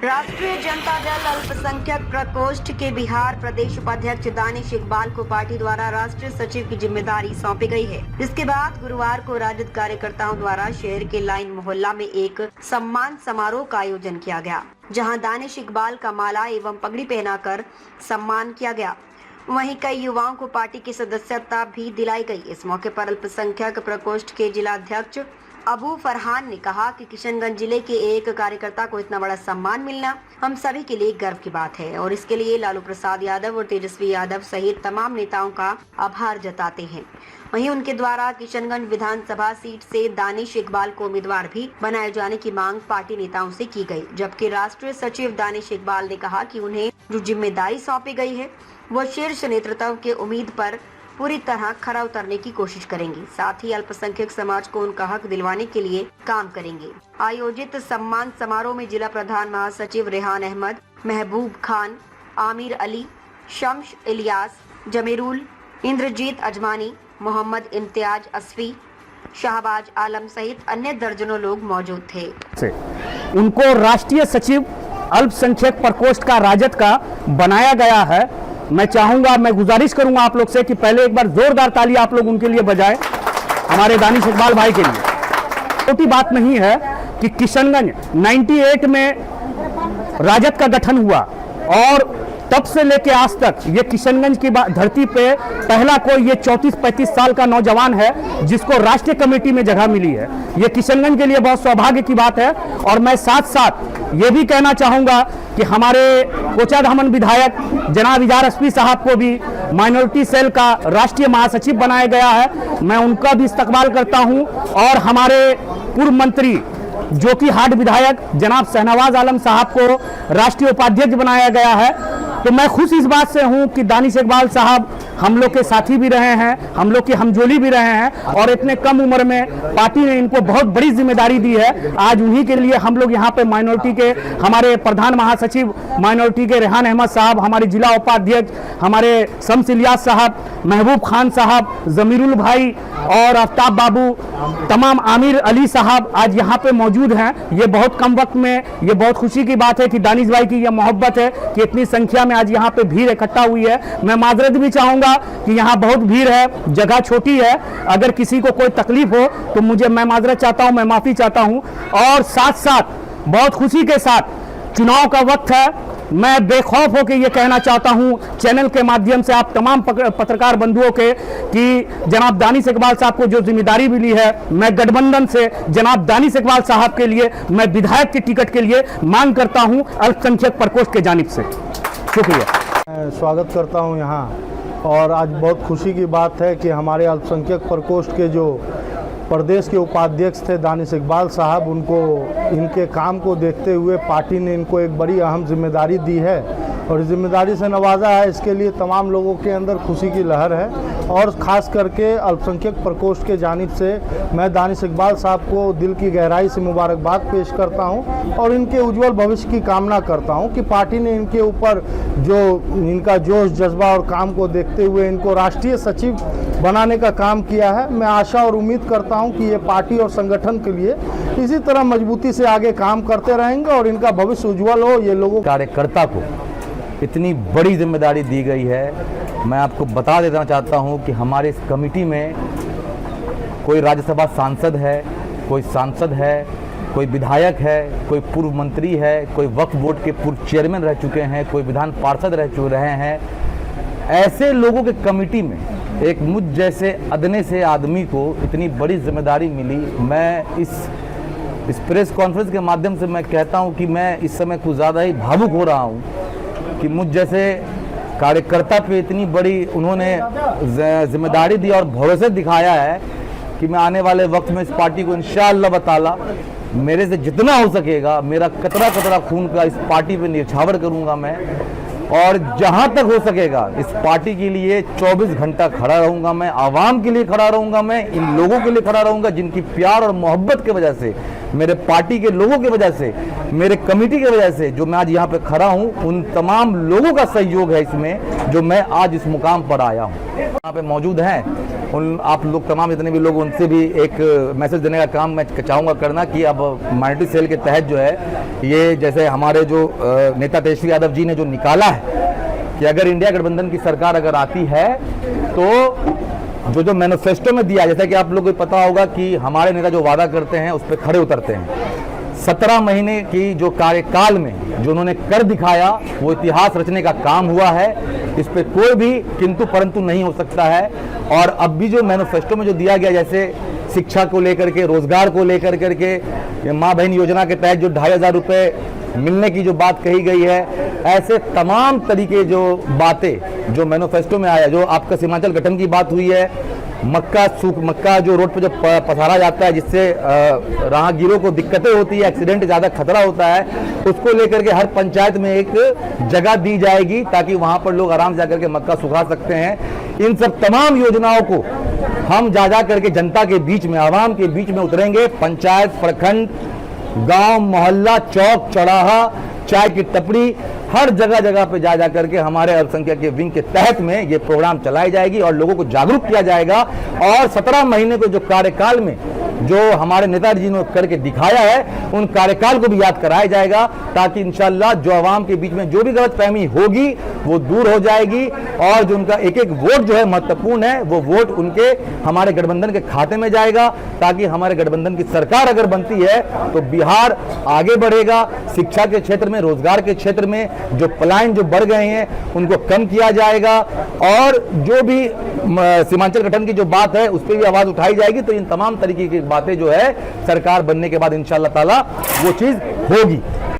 राष्ट्रीय जनता दल अल्पसंख्यक प्रकोष्ठ के बिहार प्रदेश उपाध्यक्ष दानिश इकबाल को पार्टी द्वारा राष्ट्रीय सचिव की जिम्मेदारी सौंपी गई है। जिसके बाद गुरुवार को राजद कार्यकर्ताओं द्वारा शहर के लाइन मोहल्ला में एक सम्मान समारोह का आयोजन किया गया, जहां दानिश इकबाल का माला एवं पगड़ी पहनाकर सम्मान किया गया। वहीं कई युवाओं को पार्टी की सदस्यता भी दिलाई गई। इस मौके पर अल्पसंख्यक प्रकोष्ठ के जिलाध्यक्ष अबू फरहान ने कहा कि किशनगंज जिले के एक कार्यकर्ता को इतना बड़ा सम्मान मिलना हम सभी के लिए गर्व की बात है और इसके लिए लालू प्रसाद यादव और तेजस्वी यादव सहित तमाम नेताओं का आभार जताते हैं। वहीं उनके द्वारा किशनगंज विधानसभा सीट से दानिश इकबाल को उम्मीदवार भी बनाए जाने की मांग पार्टी नेताओं से की गई, जबकि राष्ट्रीय सचिव दानिश इकबाल ने कहा कि उन्हें जो जिम्मेदारी सौंपी गई है वह शीर्ष नेतृत्व के उम्मीद पर पूरी तरह खरा उतरने की कोशिश करेंगे। साथ ही अल्पसंख्यक समाज को उनका हक दिलवाने के लिए काम करेंगे। आयोजित सम्मान समारोह में जिला प्रधान महासचिव रेहान अहमद, महबूब खान, आमिर अली, शम्स इलियास, जमीरुल, इंद्रजीत अजमानी, मोहम्मद इम्तियाज असफी, शाहबाज आलम सहित अन्य दर्जनों लोग मौजूद थे। उनको राष्ट्रीय सचिव अल्पसंख्यक प्रकोष्ठ का राजद का बनाया गया है। मैं चाहूंगा, मैं गुजारिश करूंगा आप लोग से कि पहले एक बार जोरदार ताली आप लोग उनके लिए बजाएं, हमारे दानिश इकबाल भाई के लिए। छोटी बात नहीं है कि किशनगंज 98 में राजद का गठन हुआ और तब से लेके आज तक ये किशनगंज की धरती पे पहला कोई ये 34-35 साल का नौजवान है जिसको राष्ट्रीय कमेटी में जगह मिली है। ये किशनगंज के लिए बहुत सौभाग्य की बात है। और मैं साथ साथ ये भी कहना चाहूंगा कि हमारे कोचाधामन विधायक जनाब इजार एसपी साहब को भी माइनॉरिटी सेल का राष्ट्रीय महासचिव बनाया गया है। मैं उनका भी इस्तकबाल करता हूं। और हमारे पूर्व मंत्री जो कि हाट विधायक जनाब शहनवाज आलम साहब को राष्ट्रीय उपाध्यक्ष बनाया गया है। तो मैं खुश इस बात से हूं कि दानिश इकबाल साहब हम लोग के साथी भी रहे हैं, हम लोग की हमजोली भी रहे हैं और इतने कम उम्र में पार्टी ने इनको बहुत बड़ी जिम्मेदारी दी है। आज उन्हीं के लिए हम लोग यहाँ पे माइनॉरिटी के हमारे प्रधान महासचिव माइनॉरिटी के रेहान अहमद साहब, हमारे जिला उपाध्यक्ष हमारे शम्स इलियास साहब, महबूब खान साहब, जमीरुल भाई और आफ्ताब बाबू, तमाम आमिर अली साहब आज यहाँ पे मौजूद हैं। ये बहुत कम वक्त में ये बहुत खुशी की बात है कि दानिश भाई की यह मोहब्बत है कि इतनी संख्या में आज यहाँ पे भीड़ इकट्ठा हुई है। मैं माजरत भी चाहूंगा कि यहाँ बहुत भीड़ है, जगह छोटी है, अगर किसी को कोई तकलीफ हो तो मैं माजरत चाहता हूँ, मैं माफी चाहता हूँ। और साथ साथ बहुत खुशी के साथ चुनाव का वक्त है, मैं बेखौफ होकर ये कहना चाहता हूं चैनल के माध्यम से आप तमाम पत्रकार बंधुओं के कि जनाब दानिश इकबाल साहब को जो जिम्मेदारी मिली है, मैं गठबंधन से जनाब दानिश इकबाल साहब के लिए मैं विधायक की टिकट के लिए मांग करता हूं अल्पसंख्यक प्रकोष्ठ के जानिब से। शुक्रिया। स्वागत करता हूं यहाँ। और आज बहुत खुशी की बात है कि हमारे अल्पसंख्यक प्रकोष्ठ के जो प्रदेश के उपाध्यक्ष थे दानिश इकबाल साहब, उनको इनके काम को देखते हुए पार्टी ने इनको एक बड़ी अहम जिम्मेदारी दी है और इस जिम्मेदारी से नवाजा है। इसके लिए तमाम लोगों के अंदर खुशी की लहर है और ख़ास करके अल्पसंख्यक प्रकोष्ठ के जानिब से मैं दानिश इकबाल साहब को दिल की गहराई से मुबारकबाद पेश करता हूं और इनके उज्जवल भविष्य की कामना करता हूं कि पार्टी ने इनके ऊपर जो इनका जोश जज्बा और काम को देखते हुए इनको राष्ट्रीय सचिव बनाने का काम किया है। मैं आशा और उम्मीद करता हूं कि ये पार्टी और संगठन के लिए इसी तरह मजबूती से आगे काम करते रहेंगे और इनका भविष्य उज्जवल हो। ये लोगों कार्यकर्ता को इतनी बड़ी जिम्मेदारी दी गई है। मैं आपको बता देना चाहता हूं कि हमारे इस कमेटी में कोई राज्यसभा सांसद है, कोई सांसद है, कोई विधायक है, कोई पूर्व मंत्री है, कोई वक्फ बोर्ड के पूर्व चेयरमैन रह चुके हैं, कोई विधान पार्षद रहे हैं। ऐसे लोगों के कमेटी में एक मुझ जैसे अदने से आदमी को इतनी बड़ी जिम्मेदारी मिली। मैं इस प्रेस कॉन्फ्रेंस के माध्यम से मैं कहता हूं कि मैं इस समय कुछ ज़्यादा ही भावुक हो रहा हूं कि मुझ जैसे कार्यकर्ता पे इतनी बड़ी उन्होंने जिम्मेदारी दी और भरोसा दिखाया है कि मैं आने वाले वक्त में इस पार्टी को इंशाअल्लाह ताला मेरे से जितना हो सकेगा, मेरा कतरा कतरा खून का इस पार्टी पे न्यौछावर करूंगा मैं और जहां तक हो सकेगा इस पार्टी के लिए 24 घंटा खड़ा रहूंगा मैं, आवाम के लिए खड़ा रहूंगा मैं, इन लोगों के लिए खड़ा रहूंगा जिनकी प्यार और मोहब्बत की वजह से, मेरे पार्टी के लोगों की वजह से, मेरे कमेटी की वजह से जो मैं आज यहाँ पे खड़ा हूँ, उन तमाम लोगों का सहयोग है इसमें जो मैं आज इस मुकाम पर आया हूँ। यहाँ पे मौजूद हैं उन आप लोग तमाम जितने भी लोग, उनसे भी एक मैसेज देने का काम मैं चाहूँगा करना कि अब माइनॉरिटी सेल के तहत जो है, ये जैसे हमारे जो नेता तेजस्वी यादव जी ने जो निकाला है कि अगर इंडिया गठबंधन की सरकार अगर आती है तो जो मैनिफेस्टो में दिया, जैसा कि आप लोगों को पता होगा कि हमारे नेता जो वादा करते हैं उस पर खड़े उतरते हैं। 17 महीने की जो कार्यकाल में जो उन्होंने कर दिखाया वो इतिहास रचने का काम हुआ है। इस पे कोई भी किंतु परंतु नहीं हो सकता है। और अब भी जो मैनिफेस्टो में जो दिया गया, जैसे शिक्षा को लेकर के, रोजगार को लेकर करके, माँ बहन योजना के तहत जो 2,500 रुपये मिलने की जो बात कही गई है, ऐसे तमाम तरीके जो बातें जो मैनिफेस्टो में आया, जो आपका सीमांचल गठन की बात हुई है, मक्का जो रोड पे जो पसारा जाता है जिससे राहगीरों को दिक्कतें होती है, एक्सीडेंट ज़्यादा खतरा होता है, उसको लेकर के हर पंचायत में एक जगह दी जाएगी ताकि वहाँ पर लोग आराम से जाकर के मक्का सुखा सकते हैं। इन सब तमाम योजनाओं को हम जा करके जनता के बीच में, आवाम के बीच में उतरेंगे। पंचायत, प्रखंड, गांव, मोहल्ला, चौक चौराहा, चाय की टपरी, हर जगह जगह पे जा करके हमारे अल्पसंख्यक के विंग के तहत में ये प्रोग्राम चलाई जाएगी और लोगों को जागरूक किया जाएगा। और 17 महीने को जो कार्यकाल में जो हमारे नेताजी जी ने करके दिखाया है, उन कार्यकाल को भी याद कराया जाएगा ताकि इंशाल्लाह जो आवाम के बीच में जो भी गलतफहमी होगी वो दूर हो जाएगी और जो उनका एक एक वोट जो है महत्वपूर्ण है, वो वोट उनके हमारे गठबंधन के खाते में जाएगा ताकि हमारे गठबंधन की सरकार अगर बनती है तो बिहार आगे बढ़ेगा। शिक्षा के क्षेत्र में, रोजगार के क्षेत्र में जो पलायन जो बढ़ गए हैं उनको कम किया जाएगा और जो भी सीमांचल गठन की जो बात है उस पर भी आवाज उठाई जाएगी। तो इन तमाम तरीके की बातें जो है सरकार बनने के बाद इंशाअल्लाह ताला वो चीज होगी।